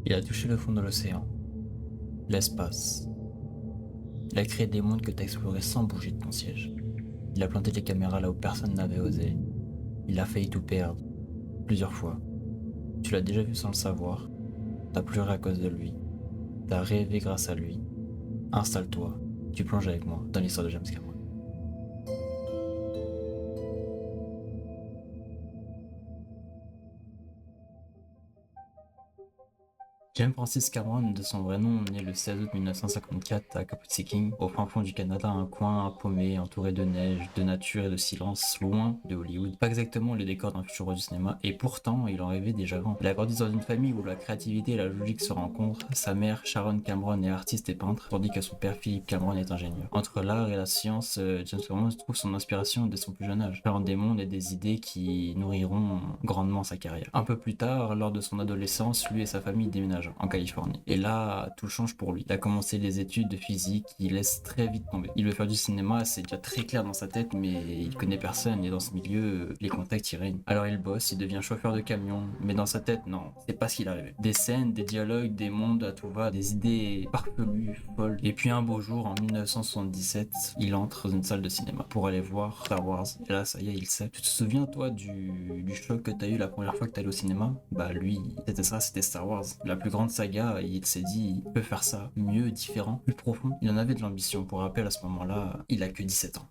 Il a touché le fond de l'océan, l'espace. Il a créé des mondes que t'as explorés sans bouger de ton siège. Il a planté les caméras là où personne n'avait osé. Il a failli tout perdre, plusieurs fois. Tu l'as déjà vu sans le savoir. T'as pleuré à cause de lui. T'as rêvé grâce à lui. Installe-toi, tu plonges avec moi dans l'histoire de James Cameron. James Francis Cameron, de son vrai nom, né le 16 août 1954 à Kapotsikking, au fin fond du Canada, un coin paumé, entouré de neige, de nature et de silence, loin de Hollywood. Pas exactement le décor d'un futur roi du cinéma, et pourtant, il en rêvait déjà grand. Il a grandi dans une famille où la créativité et la logique se rencontrent. Sa mère, Sharon Cameron, est artiste et peintre, tandis que son père, Philip Cameron, est ingénieur. Entre l'art et la science, James Cameron trouve son inspiration dès son plus jeune âge, créant des mondes et des idées qui nourriront grandement sa carrière. Un peu plus tard, lors de son adolescence, lui et sa famille déménagent en Californie. Et là, tout change pour lui. Il a commencé les études de physique, il laisse très vite tomber. Il veut faire du cinéma, c'est déjà très clair dans sa tête, mais il connaît personne et dans ce milieu, les contacts y règnent. Alors il bosse, il devient chauffeur de camion, mais dans sa tête, non, c'est pas ce qu'il a rêvé. Des scènes, des dialogues, des mondes à tout va, des idées farfelues, folles. Et puis un beau jour, en 1977, il entre dans une salle de cinéma pour aller voir Star Wars. Et là, ça y est, il sait. Tu te souviens, toi, du choc que t'as eu la première fois que t'es allé au cinéma? Bah lui, c'était ça, c'était Star Wars. La plus grande saga, et il s'est dit, il peut faire ça mieux, différent, plus profond. Il en avait de l'ambition. Pour rappel, à ce moment-là, il a que 17 ans.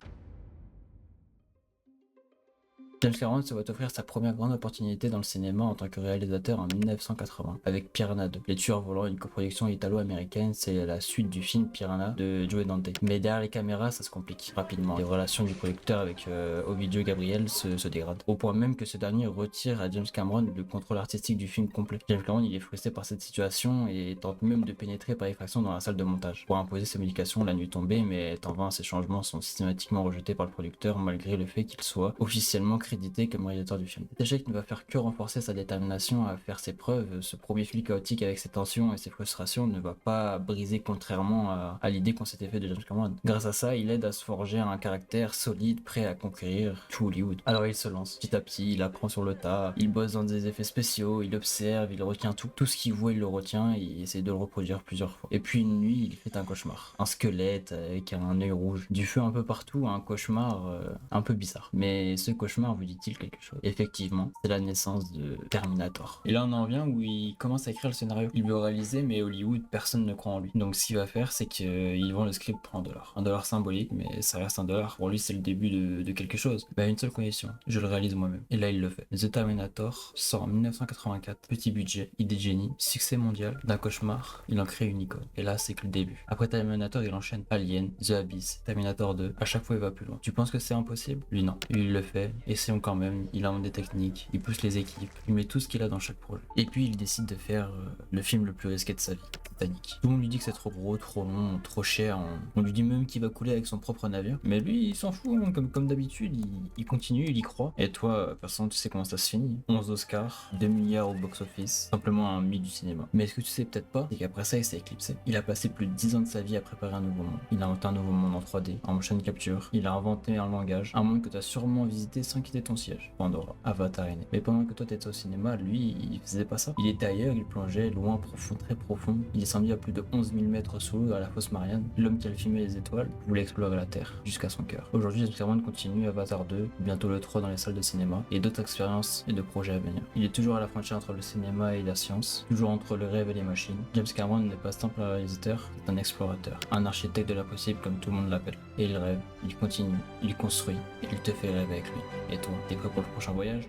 James Cameron se voit offrir sa première grande opportunité dans le cinéma en tant que réalisateur en 1980 avec Piranha 2. Les Tueurs volants, une coproduction italo-américaine, c'est la suite du film Piranha de Joe Dante. Mais derrière les caméras, ça se complique rapidement. Les relations du producteur avec Ovidio Gabriel se dégradent. Au point même que ce dernier retire à James Cameron le contrôle artistique du film complet. James Cameron, il est frustré par cette situation et tente même de pénétrer par effraction dans la salle de montage pour imposer ses modifications la nuit tombée, mais en vain, ces changements sont systématiquement rejetés par le producteur malgré le fait qu'il soit officiellement crédité comme réalisateur du film. Cet échec ne va faire que renforcer sa détermination à faire ses preuves. Ce premier film chaotique avec ses tensions et ses frustrations ne va pas briser contrairement à l'idée qu'on s'était fait de James Cameron. Grâce à ça, il aide à se forger un caractère solide, prêt à conquérir tout Hollywood. Alors il se lance petit à petit, il apprend sur le tas, il bosse dans des effets spéciaux, il observe, il retient tout. Tout ce qu'il voit, il le retient et il essaie de le reproduire plusieurs fois. Et puis une nuit, il fait un cauchemar. Un squelette avec un œil rouge, du feu un peu partout, un cauchemar un peu bizarre. Mais ce cauchemar vous dit-il quelque chose? Effectivement, c'est la naissance de Terminator. Et là on en vient où il commence à écrire le scénario. Il veut réaliser, mais Hollywood, personne ne croit en lui. Donc ce qu'il va faire, c'est qu'il vend le script pour $1. $1 symbolique, mais ça reste $1. Pour lui, c'est le début de quelque chose. Bah, une seule condition, je le réalise moi-même. Et là, il le fait. The Terminator sort en 1984. Petit budget, idée de génie, succès mondial, d'un cauchemar, il en crée une icône. Et là, c'est que le début. Après Terminator, il enchaîne Alien, The Abyss, Terminator 2. À chaque fois, il va plus loin. Tu penses que c'est impossible? Lui, non. Il le fait. Essayons quand même. Il invente des techniques, il pousse les équipes, il met tout ce qu'il a dans chaque projet. Et puis il décide de faire le film le plus risqué de sa vie, Titanic. Tout le monde lui dit que c'est trop gros, trop long, trop cher. On lui dit même qu'il va couler avec son propre navire. Mais lui, il s'en fout, hein. Comme d'habitude, il continue, il y croit. Et toi, personne, tu sais comment ça se finit. 11 Oscars, 2 milliards au box-office, simplement un mythe du cinéma. Mais ce que tu sais peut-être pas, c'est qu'après ça, il s'est éclipsé. Il a passé plus de 10 ans de sa vie à préparer un nouveau monde. Il a inventé un nouveau monde en 3D, en motion capture. Il a inventé un langage, un monde que tu as sûrement visité sans quitter ton siège. Pandora, Avatar est né. Mais pendant que toi t'étais au cinéma, lui, il faisait pas ça. Il était ailleurs, il plongeait loin, profond, très profond. Il descendit à plus de 11 000 mètres sous l'eau à la fosse Marianne. L'homme qui a filmé les étoiles voulait explorer la Terre, jusqu'à son cœur. Aujourd'hui, James Cameron continue Avatar 2, bientôt le 3 dans les salles de cinéma, et d'autres expériences et de projets à venir. Il est toujours à la frontière entre le cinéma et la science, toujours entre le rêve et les machines. James Cameron n'est pas simple réalisateur, c'est un explorateur, un architecte de l'impossible comme tout le monde l'appelle. Et il rêve, il continue, il construit, et il te fait rêver avec lui. Et toi, t'es prêt pour le prochain voyage?